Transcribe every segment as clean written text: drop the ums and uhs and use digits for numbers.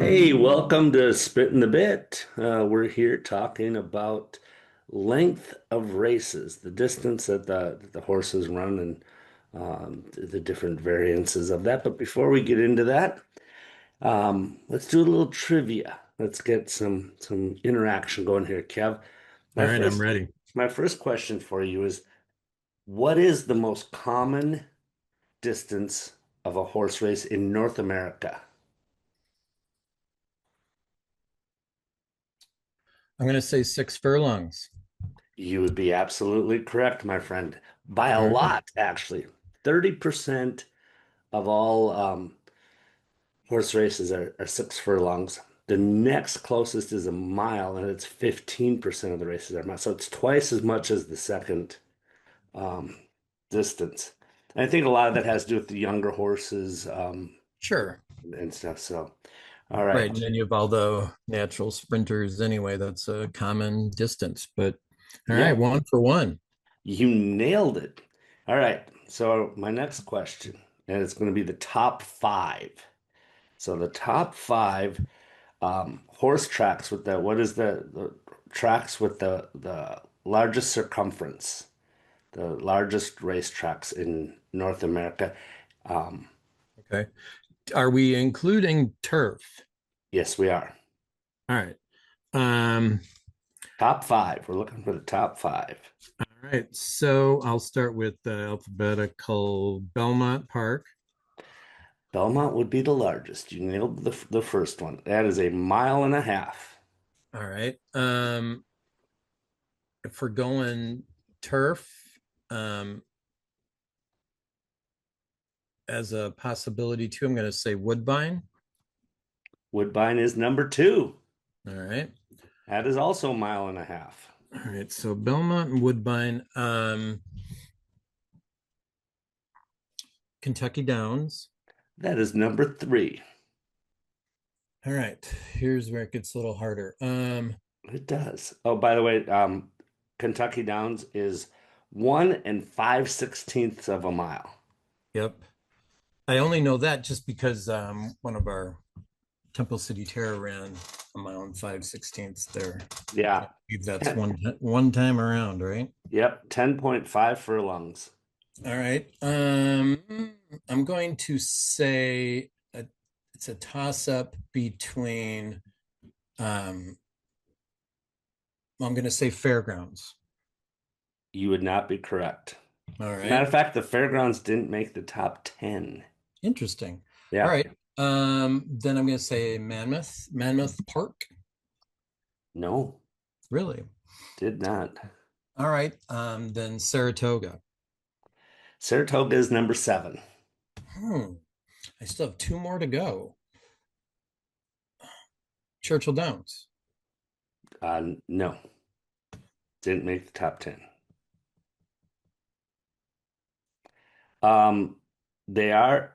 Hey, welcome to Spitting the Bit. We're here talking about length of races, the distance that the horses run, and the different variances of that. But before we get into that, let's do a little trivia. Let's get some interaction going here, Kev. All My right, I'm first ready. my first question for you is, what is the most common distance of a horse race in North America? I'm going to say 6 furlongs. You would be absolutely correct, my friend. By a All right. lot, actually. 30% of all horse races are 6 furlongs. The next closest is a mile, and it's 15% of the races are miles. So it's twice as much as the second um, distance. And I think a lot of that has to do with the younger horses Sure. and stuff. So, all Right. right. And then you have all the natural sprinters anyway. That's a common distance. But all right, Yep, 1 for 1. you nailed it. All right. So, my next question, and it's going to be the top five. So the top five horse tracks with what is the tracks with the largest circumference, the largest race tracks in North America. Um, Okay. Are we including turf? yes, we are. All right. Um, Top five. We're looking for the top five. all right. So I'll start with the alphabetical Belmont Park. Belmont would be the largest. You nailed the first one. That is a mile and a half. All right. If we're going turf, um, as a possibility too, I'm going to say Woodbine. Woodbine is number two. All right. That is also a mile and a half. All right, so Belmont and Woodbine, Kentucky Downs. That is number three. All right, here's where it gets a little harder. It does. Oh, by the way, Kentucky Downs is 1 and 5/16 of a mile. Yep, I only know that just because one of our Temple City Terror ran a mile and 5/16 there. I Yeah. believe that's Ten- one time around, right? Yep. 10.5 furlongs. All right. I'm going to say it's a toss up between. I'm going to say Fairgrounds. You would not be correct. All As a matter right. of fact, the fairgrounds didn't make the top 10. Interesting. All Yeah. right. Then I'm going to say Monmouth Park. No, Really? did not. All right. Then Saratoga. Saratoga is number seven. Hmm. I still have two more to go. Churchill Downs. No, didn't make the top 10. Um, they are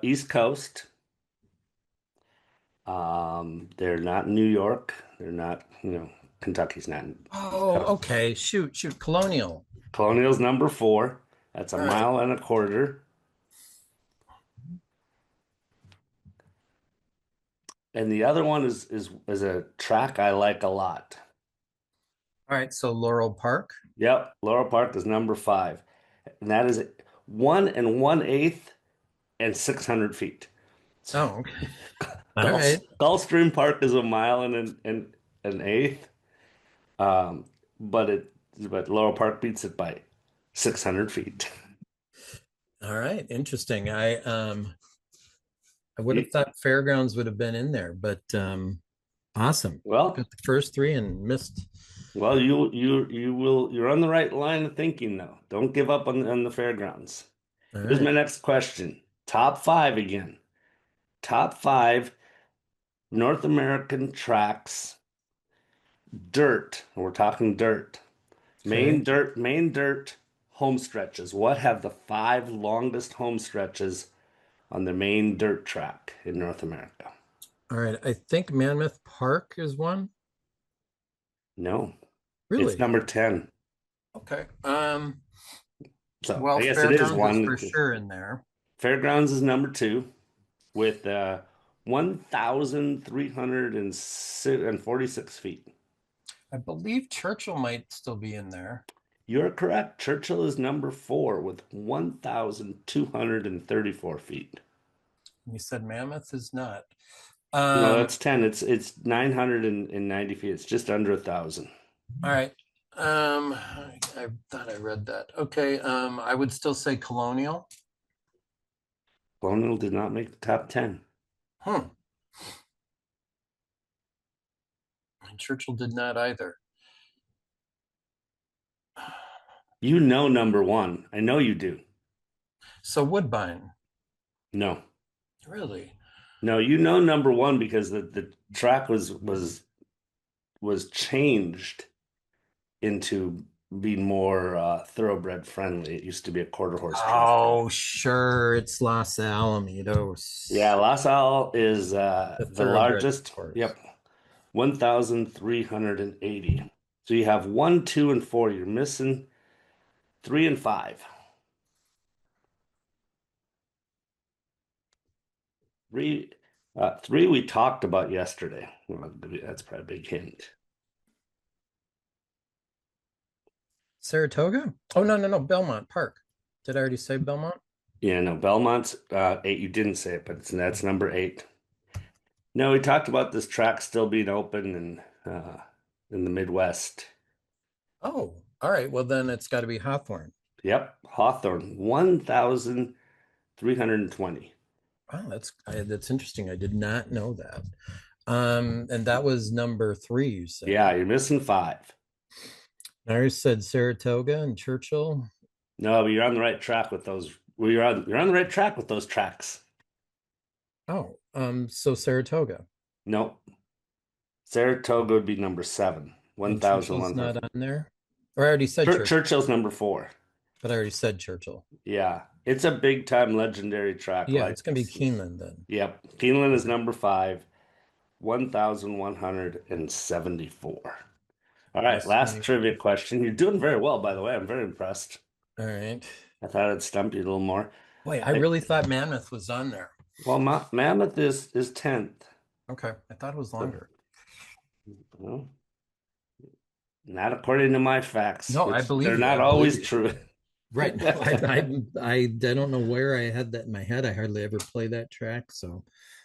East Coast. They're not New York. They're not, Kentucky's not East Oh, Coast. okay. Shoot. Colonial. Colonial's number four. That's a All right. mile and a quarter. And the other one is a track I like a lot. All right. So Laurel Park. Yep, Laurel Park is number five. And that is 1 and 1/8 and 600 feet. Oh, okay. All right. Gulfstream Park is a mile and an eighth. Um, but Laurel Park beats it by 600 feet. All right. Interesting. I would have thought Fairgrounds would have been in there, but awesome. Well, Got the first three and missed. Well, you're on the right line of thinking though. Don't give up on the fairgrounds. All Here's my right. next question. Top five again. Top five North American tracks, dirt. We're talking dirt. Okay. Main dirt home stretches. What have the five longest home stretches on the main dirt track in North America? All right. I think Monmouth Park is one. No, it's Really? number 10. Okay. So Well, I guess it is Fairgrounds is one. for sure in there. Fairgrounds is number two with 1,346 feet. I believe Churchill might still be in there. You're correct. Churchill is number four with 1,234 feet. You said Mammoth is not. No, Um, that's 10. It's 990 feet. It's just under 1,000. all right. I thought I read that. Okay. I would still say Colonial. Colonial did not make the top 10. Hmm. And Churchill did not either. You know number one. I know you do. So Woodbine, No. really? No, you know number one because the track was changed into being more thoroughbred friendly. It used to be a quarter horse track. Oh, sure. It's Los Yeah, Alamitos, Los Al is the the thoroughbred largest. course. Yep, 1,380. So you have one, two, and four. You're missing three and five. Three, three we talked about yesterday. Well, that's probably a big hint. Saratoga? Oh, no, no, no. Belmont Park. Did I already say Belmont? Yeah, no, Belmont's eight. You didn't say it, but that's number eight. No, we talked about this track still being open and in the Midwest. Oh, all right. Well, then it's got to be Hawthorne. Yep, Hawthorne, 1,320. Wow, that's interesting. I did not know that. And that was number three, you said. Yeah, you're missing five. I already said Saratoga and Churchill. No, but you're on the right track with those. Well, you're on the right track with those tracks. Oh, so Saratoga Nope. Saratoga would be number seven, and Churchill's not 1,100. on there. Or I already said Churchill, Churchill's number four. but I already said Churchill. Yeah, it's a big time legendary track. Yeah, Like, it's gonna be Keeneland then. yep. Keeneland is number five, 1,174. All right, Must last be trivia question. You're doing very well, by the way. I'm very impressed. all right. I thought I'd stump you a little more. Wait, I really thought Mammoth was on there. Well, Mammoth is 10th. Okay, I thought it was So, longer. well, not according to my facts, No, I which believe they're you. I not believe always you. true. Right. No, I don't know where I had that in my head. I hardly ever play that track, so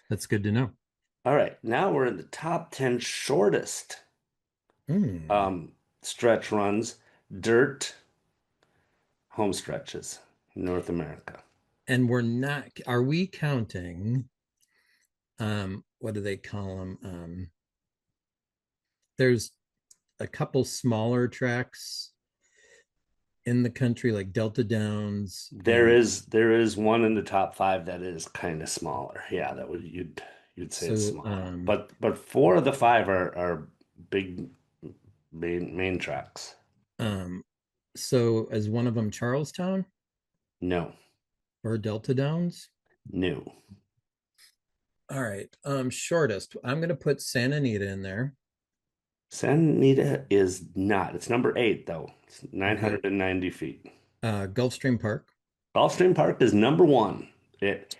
that's good to know. All right, now we're in the top 10 shortest Hmm. um, stretch runs, dirt home stretches in North America. And we're not, are we counting, what do they call them? There's a couple smaller tracks in the country, like Delta Downs, There and is there is one in the top five that is kind of smaller. Yeah, that would you'd say it's so small. But four of the five are big main tracks. um so as one of them Charlestown No, or Delta Downs? no. All right. Shortest. I'm gonna put Santa Anita in there. San Anita is not. It's number eight though. It's Okay. 990 feet. Gulfstream Park. Gulfstream Park is number one at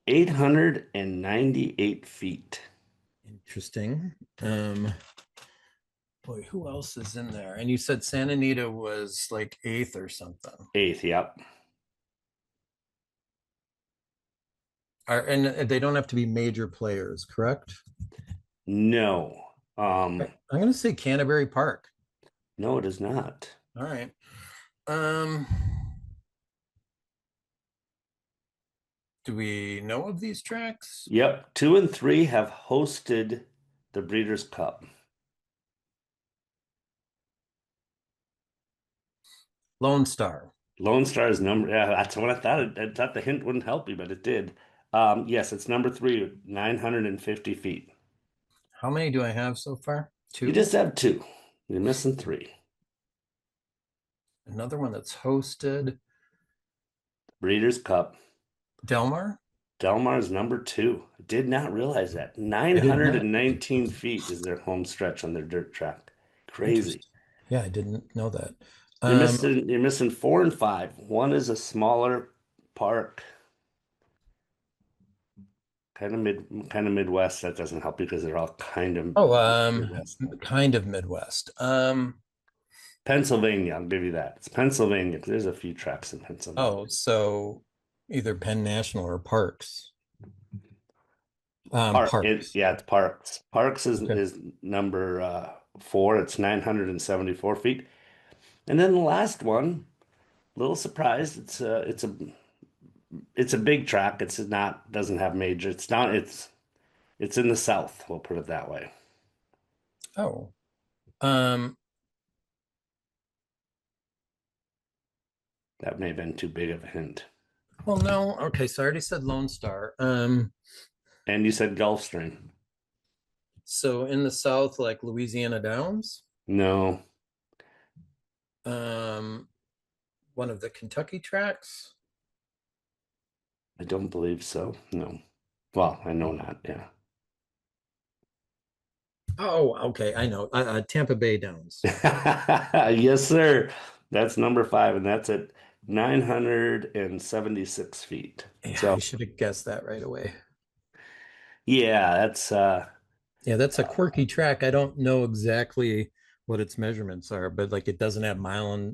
898 feet. Interesting. Boy, who else is in there? And you said Santa Anita was like eighth or something. Eighth, yep. And they don't have to be major players, correct? No. I'm going to say Canterbury Park. No, it is not. All right. Um, do we know of these tracks? Yep, two and three have hosted the Breeders' Cup. Lone Star. Lone Star is number. Yeah, that's what I thought. I thought the hint wouldn't help you, but it did. Yes, it's number three, 950 feet. How many do I have so far? You Two. just have two. You're missing three. Another one that's hosted. Breeders' Cup. Delmar. Del Mar's number two. I did not realize that. I did not. 919 feet is their home stretch on their dirt track. Crazy. Interesting. Yeah, I didn't know that. You're Um, missing four and five. One is a smaller park. kind of Midwest. That doesn't help because they're all kind of Oh, Midwest. kind of Midwest. Pennsylvania, I'll give you that. It's Pennsylvania 'cause there's a few tracks in Pennsylvania. Oh, so either Penn National or Parks. Parks. Yeah, it's Parks. Parks is Okay. number four. It's 974 feet. And then the last one, little surprised. It's a big track. It's not doesn't have major. It's in the south. We'll put it that way. Oh, um, That may have been too big of a hint. well, no. Okay, so I already said Lone Star. And you said Gulfstream. So in the South, like Louisiana Downs, No, um, one of the Kentucky tracks. I don't believe so. No. Well, I know not. Yeah. Oh, okay, I know. Tampa Bay Downs. Yes, sir. That's number five, and that's at 976 feet. Yeah, I So, should have guessed that right away. yeah, that's Yeah, that's a quirky track. I don't know exactly what its measurements are, but like it doesn't have a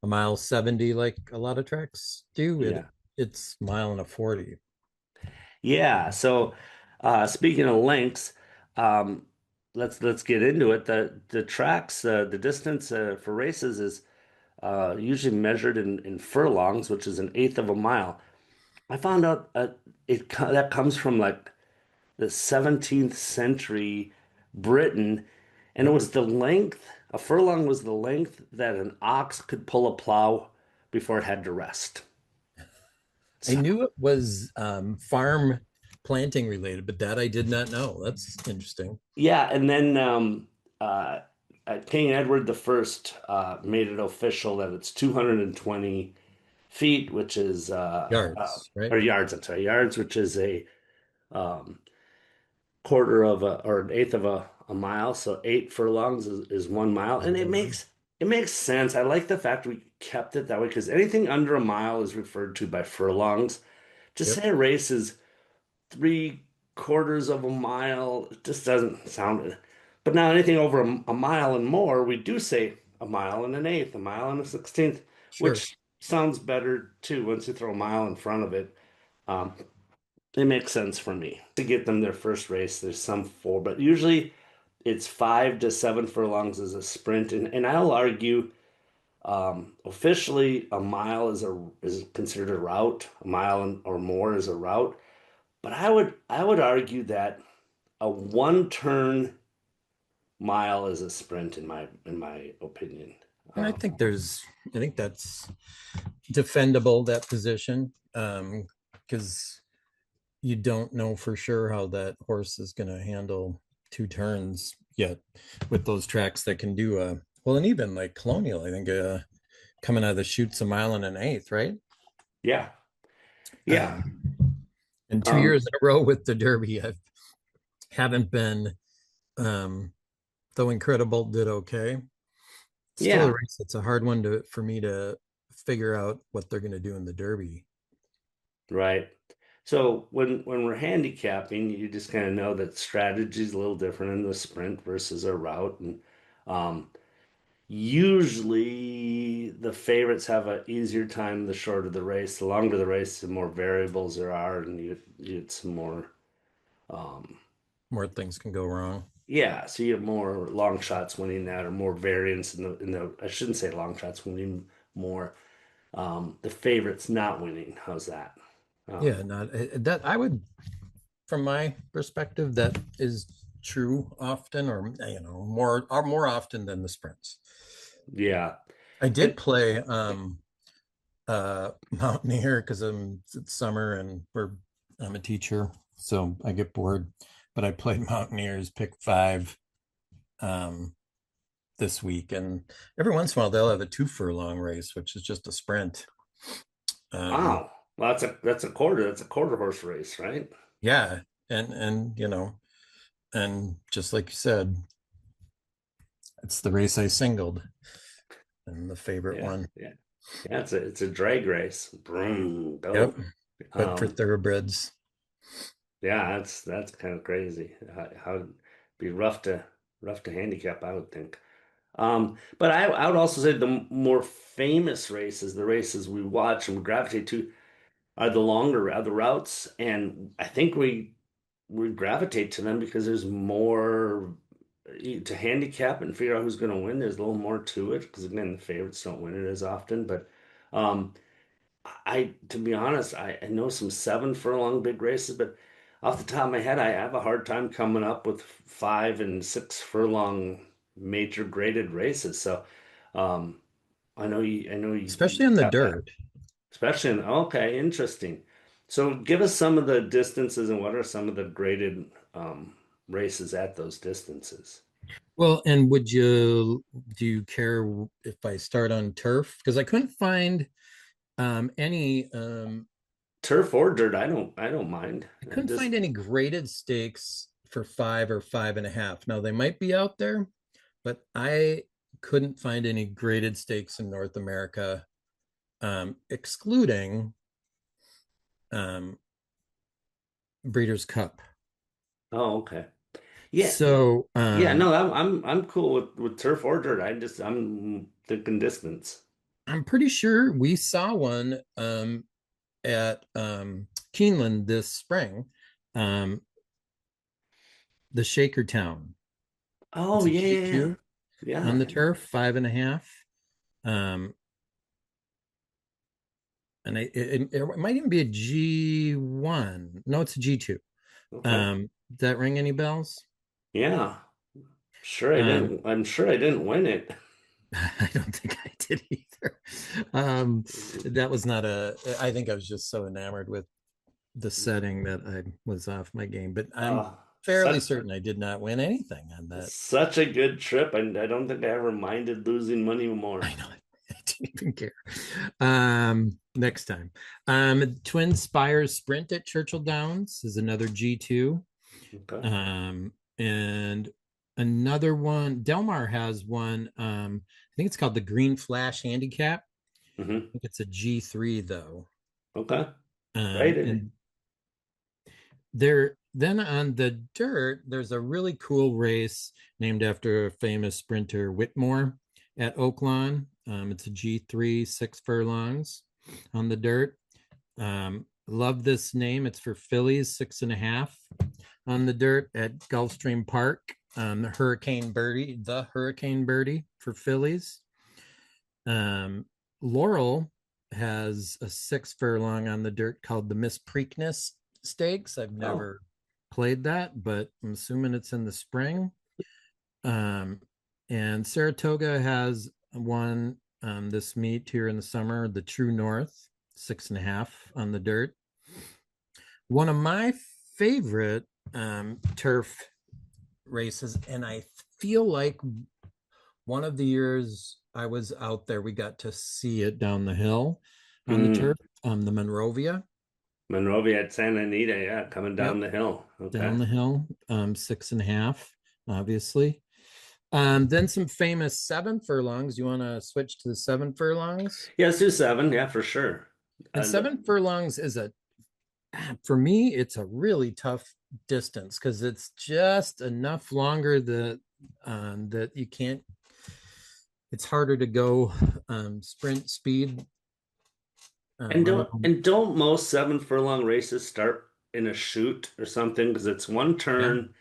mile 70 like a lot of tracks do. yeah. It's mile and a 40. Yeah. So, speaking of lengths, um, let's get into it. The tracks, the distance for races is usually measured in furlongs, which is an eighth of a mile. I found out that comes from like the 17th century Britain, and it Yep. was the length. A furlong was the length that an ox could pull a plow before it had to rest. I So, knew it was farm planting related, but that I did not know. That's interesting. yeah, and then King Edward the First made it official that it's 220 feet, which is Yards, right? or yards. I'm sorry, yards, which is a um, quarter of a or an eighth of a mile. So 8 furlongs is 1 mile, and it makes sense. I like the fact we kept it that way because anything under a mile is referred to by furlongs. Just Yep, say a race is 3/4 of a mile. It just doesn't sound. But now anything over a mile and more, we do say a mile and an eighth, a mile and a 16th, sure. which sounds better too once you throw a mile in front of it. Um, it makes sense for me to get them their first race. There's some four, but usually it's 5 to 7 furlongs as a sprint. And I'll argue officially a mile is considered a route. A mile or more is a route. But I would argue that a one turn mile is a sprint in my opinion. And Um, I think that's defendable, that position, because you don't know for sure how that horse is going to handle two turns yet with those tracks that can do well, and even like Colonial, I think coming out of the chutes a mile and an eighth, right? yeah, yeah. Um, and two Um, years in a row with the Derby, I haven't been, um, though Incredible did okay. Still a yeah, race. It's a hard one for me to figure out what they're going to do in the Derby. right. So when we're handicapping, you just kind of know that strategy is a little different in the sprint versus a route, and um, usually the favorites have an easier time the shorter the race. The longer the race, the more variables there are, and you get some more. Um, More things can go wrong. yeah, so you have more long shots winning that, or more variance in the. I shouldn't say long shots winning more. The favorites not winning. How's that? Yeah, Um, not that I would, from my perspective, that is true often, or more often than the sprints. yeah, I did and play Mountaineer because it's summer and I'm a teacher, so I get bored. But I played Mountaineers pick five um this week, and every once in a while they'll have a 2 furlong race, which is just a sprint. Um wow, well, that's a quarter. That's a quarter horse race, right? yeah, and and just like you said, it's the race I singled and the favorite Yeah, one. yeah, yeah. It's a drag race. Boom, Yep. go. But for Um, thoroughbreds. Yeah, that's kind of crazy. How it'd be rough to handicap, I would think. But I would also say the more famous races, the races we watch and we gravitate to, are the longer are the routes, and I think we gravitate to them because there's more to handicap and figure out who's going to win. There's a little more to it because again, the favorites don't win it as often. But um, to be honest, I know some 7 furlong big races, but off the top of my head, I have a hard time coming up with 5 and 6 furlong major graded races. So um, I know especially you on the got that. dirt. Especially in, okay, interesting. So give us some of the distances and what are some of the graded races at those distances? Well, and would you do you care if I start on turf? Because I couldn't find any Turf or dirt, I don't mind. I couldn't find any graded stakes for 5 or 5.5. Now they might be out there, but I couldn't find any graded stakes in North America, excluding um, Breeders' Cup. Oh, okay. Yeah. So Yeah, no, I'm cool with turf or dirt. I'm thinking distance. I'm pretty sure we saw one at Keeneland this spring, um, the Shakertown. Oh, It's a yeah, yeah, yeah. G2 on Yeah. the turf, 5.5. Um, and it might even be a G1. No, it's a G2. Okay. Does that ring any bells? Yeah. Um, I'm sure I didn't win it. I don't think I did either. That was not a, I think I was just so enamored with the setting that I was off my game, but I'm fairly Such certain I did not win anything on that. such a good trip, and I don't think I ever minded losing money more. I know. I didn't even care. Next time. Twin Spires Sprint at Churchill Downs is another G2. Okay. And another one, Delmar has one. I think it's called the Green Flash Handicap. I Hmm. think it's a G3 though. Okay. Rated. And there then on the dirt, there's a really cool race named after a famous sprinter, Whitmore, at Oaklawn. It's a G3, 6 furlongs on the dirt. Love this name. It's for fillies, 6.5 on the dirt at Gulfstream Park. The Hurricane Birdie for fillies. Um, Laurel has a 6 furlong on the dirt called the Miss Preakness Stakes. I've Oh, never played that, but I'm assuming it's in the spring. Um, and Saratoga has one this meet here in the summer, the True North, 6.5 on the dirt. One of my favorite turf races, and I feel like one of the years I was out there, we got to see it down the hill on the turf, mm. the Monrovia. Monrovia at Santa Anita, yeah, coming down Yep, the hill. down Okay. the hill, 6.5, obviously. Then some famous 7 furlongs. You want to switch to the 7 furlongs? Yeah, let's do 7. Yeah, for sure. And 7 furlongs is for me, it's a really tough distance because it's just enough longer that you can't. It's harder to go sprint speed. I don't know. And don't most 7 furlong races start in a chute or something because it's one Yeah, turn,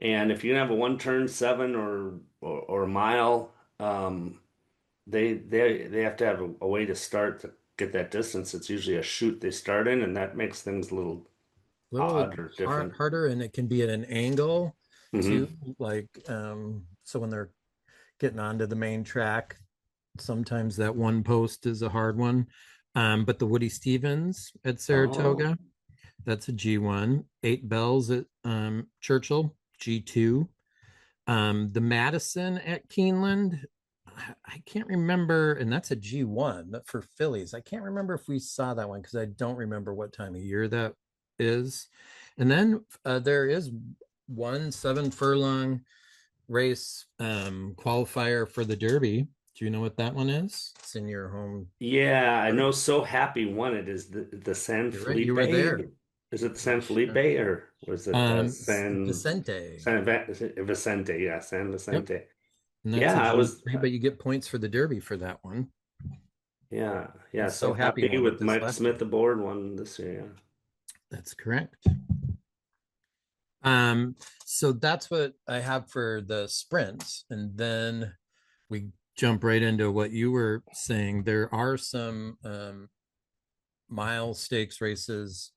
and if you have a one turn 7 or a mile, they have to have a way to start to get that distance. It's usually a chute they start in, and that makes things a little little odd or different. harder, and it can be at an angle too. Hmm. Like so when they're getting onto the main track, sometimes that one post is a hard one. But the Woody Stevens at Oh, Saratoga, that's a G1. Eight Bells at Churchill, G2. The Madison at Keeneland, I can't remember, and that's a G1 for fillies. I can't remember if we saw that one because I don't remember what time of year that is. And then there is one 7 furlong race qualifier for the Derby. Do you know what that one is? It's in your home yeah, I state. know. So Happy won it. Is the San You're right. You were there. Felipe? Is it San Felipe Sure. or was it Vicente. Vicente? Yeah, San Yep. Vicente. And that's Yeah, a I was. G3, but you get points for the Derby for that one. Yeah, I yeah. was so So happy happy won it with this Mike last Smith year. aboard one this year. Yeah. That's correct. Um, so that's what I have for the sprints. And then we jump right into what you were saying. There are some mile stakes races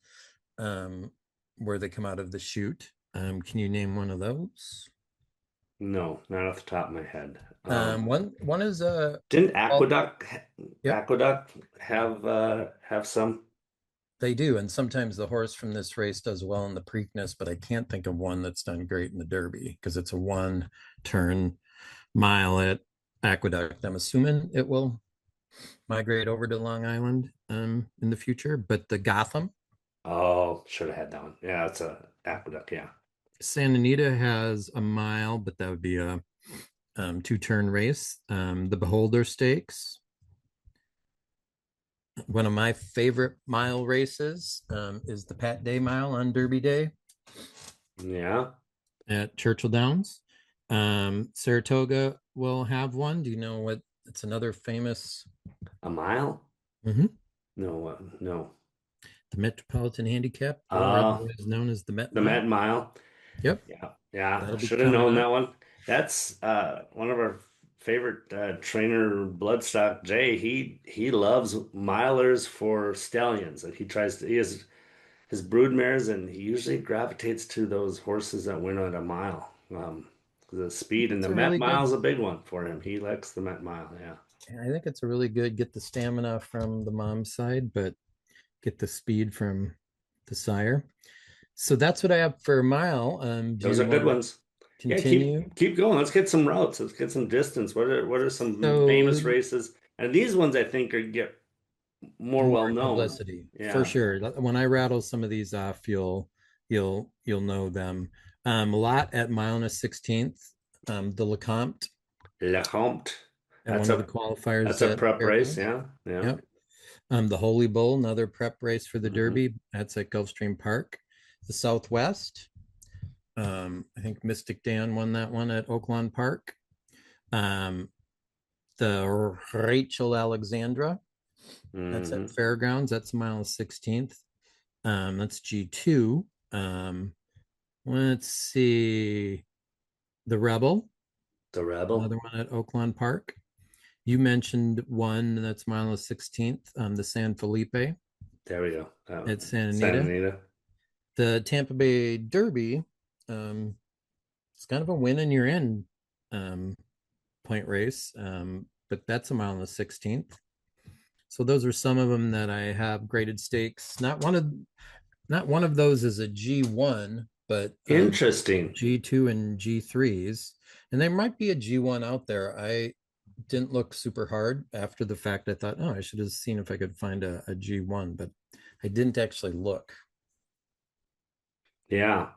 where they come out of the chute. Can you name one of those? No, not off the top of my head. One is Didn't well, yep, Aqueduct have some? they do, and sometimes the horse from this race does well in the Preakness, but I can't think of one that's done great in the Derby because it's a one turn mile at Aqueduct. I'm assuming it will migrate over to Long Island in the future, but the Gotham, Oh, should have had that one. Yeah, it's a Aqueduct. Yeah. Santa Anita has a mile, but that would be a two turn race. The Beholder Stakes, one of my favorite mile races, is the Pat Day Mile on Derby Day Yeah. at Churchill Downs. Saratoga will have one. Do you know what? It's another famous. A mile? Mhm. No, no. The Metropolitan Handicap, or Uh, otherwise known as the Met the Mile. Met Mile. Yep, Yeah, yeah. I that'll be should have coming known up. that one. That's one of our favorite trainer, Bloodstock Jay. He loves milers for stallions, and he has his brood mares, and he usually gravitates to those horses that win at a mile. The speed and It's the a Met really Mile is good. a big one for him. He likes the Met Mile. Yeah. I think it's a really good. Get the stamina from the mom's side, but get the speed from the sire. So that's what I have for a mile. Do Those you are good want to ones. Yeah, continue? keep going. Let's get some routes. Let's get some distance. What are some famous So races? And these ones I think are get more more well known. publicity for Yeah. sure. When I rattle some of these off, you'll know them. A lot at mile and a 16th. The Lecomte Le Comte. at one of the qualifiers That's a at prep race. Fairgrounds. Yeah. Yeah. Yep. The Holy Bull, another prep race for the Hmm. Derby. That's at Gulfstream Park. The Southwest. I think Mystic Dan won that one at Oaklawn Park. Um, the Rachel Alexandra. That's at Hmm. Fairgrounds. That's mile 16th. That's G2. Let's see. The Rebel, The another Rebel. one at Oaklawn Park. You mentioned one that's mile 16th, the San Felipe There we go. at Santa Santa Anita. Anita. The Tampa Bay Derby, um, it's kind of a win and you're in um, point race, but that's a mile and the 16th. So those are some of them that I have graded stakes. Not one of those is a G1, but Interesting. G2 and G3s. And there might be a G1 out there. I didn't look super hard after the fact. I thought, oh, I should have seen if I could find a G1, but I didn't actually look. Yeah. All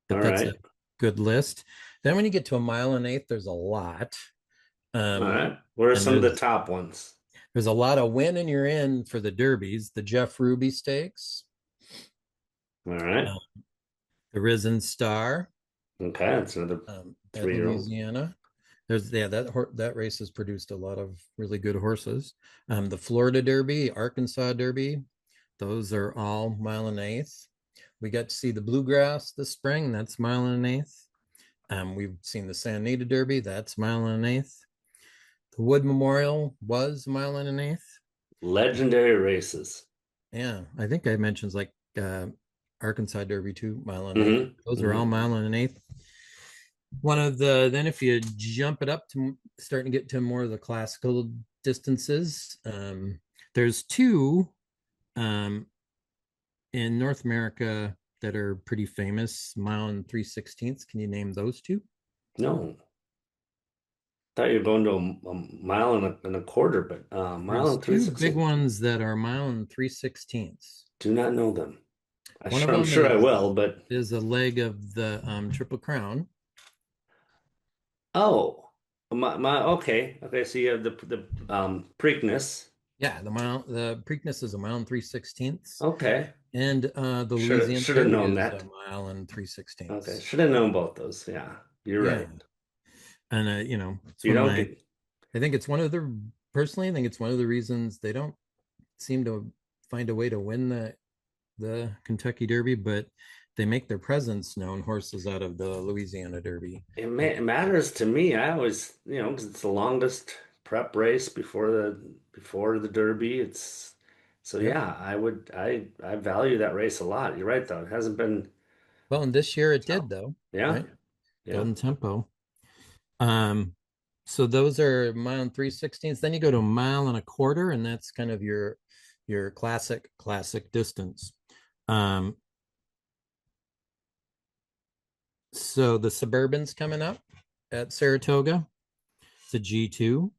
But that's a right. good list. Then when you get to a mile and eighth, there's a lot. All Um, right. What are and some of the there's top ones? there's a lot of win and you're in for the derbies, the Jeff Ruby Stakes, All right. uh, the Risen Star Okay. That's another at 3-year-old. Louisiana. There's that race has produced a lot of really good horses. The Florida Derby, Arkansas Derby, those are all mile and eighth. We got to see the Bluegrass this spring. That's mile and an eighth. We've seen the Santa Anita Derby. That's mile and an eighth. The Wood Memorial was a mile and an eighth. Legendary races. Yeah, I think I mentioned like Arkansas Derby too, mile and an eighth. Hmm. Those are all Hmm. mile and an eighth. One of the then if you jump it up to starting to get to more of the classical distances, there's two um, in North America that are pretty famous, mile and 3/16. Can you name those two? No. Thought you were going to a mile and a quarter, but mile There's and three two big sixteen. ones that are mile and 3/16. Do not know them. One of I'm them sure I is will, but is a leg of the Triple Crown. oh, my okay, okay. So you have the Preakness. Yeah, the Preakness is a mile and 3/16. Okay. And the Should Louisiana should have Derby known is a that. mile and three Okay, sixteenths. should have known both those. Yeah, you're Yeah. right. And it's You one of don't my, get. I think it's one of the personally, I think it's one of the reasons they don't seem to find a way to win the Kentucky Derby, but they make their presence known, horses out of the Louisiana Derby. It matters to me. I always, because it's the longest prep race before the Derby. It's so Yep. yeah. I value that race a lot. You're right though. It hasn't been. Well, and this year it did Oh, though, yeah, right? yeah. Golden Tempo. Um, so those are mile and three sixteenths. Then you go to a mile and a quarter, and that's kind of your classic distance. Um, so the Suburban's coming up at Saratoga. It's a G2.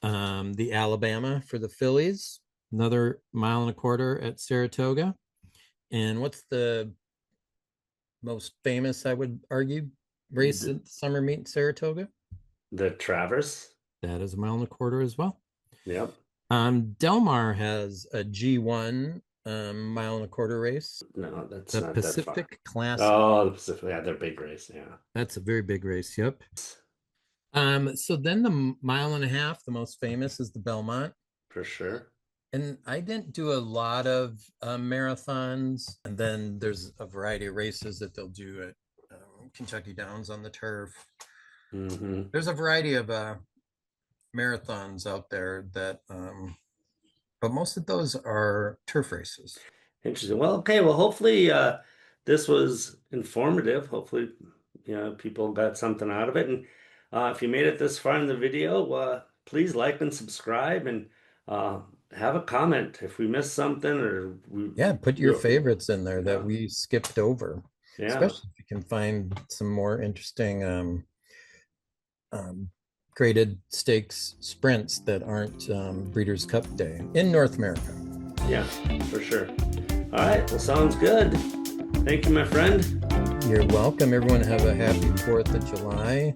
The Alabama for the fillies, another mile and a quarter at Saratoga. And what's the most famous, I would argue, race The, at the summer meet in Saratoga? the Traverse. That is a mile and a quarter as well. Yep. Delmar has a G1 mile and a quarter race, No, that's the not that far. Pacific Classic. Oh, the Pacific. Yeah, they're big race. Yeah, That's a very big race. Yep. So then the mile and a half, the most famous is the Belmont. for sure. And I didn't do a lot of marathons. And then there's a variety of races that they'll do at Kentucky Downs on the turf. Hmm. There's a variety of marathons out there but most of those are turf races. Interesting. Well, okay. Well, hopefully, this was informative. Hopefully, people got something out of it. And if you made it this far in the video, please like and subscribe and uh, have a comment if we missed something or Yeah, put your you, favorites in there that yeah, we skipped over, yeah, especially if you can find some more interesting um, graded stakes sprints that aren't Breeders' Cup Day in North America. yeah, for sure. All right. Well, sounds good. Thank you, my friend. You're welcome. Everyone have a happy 4th of July.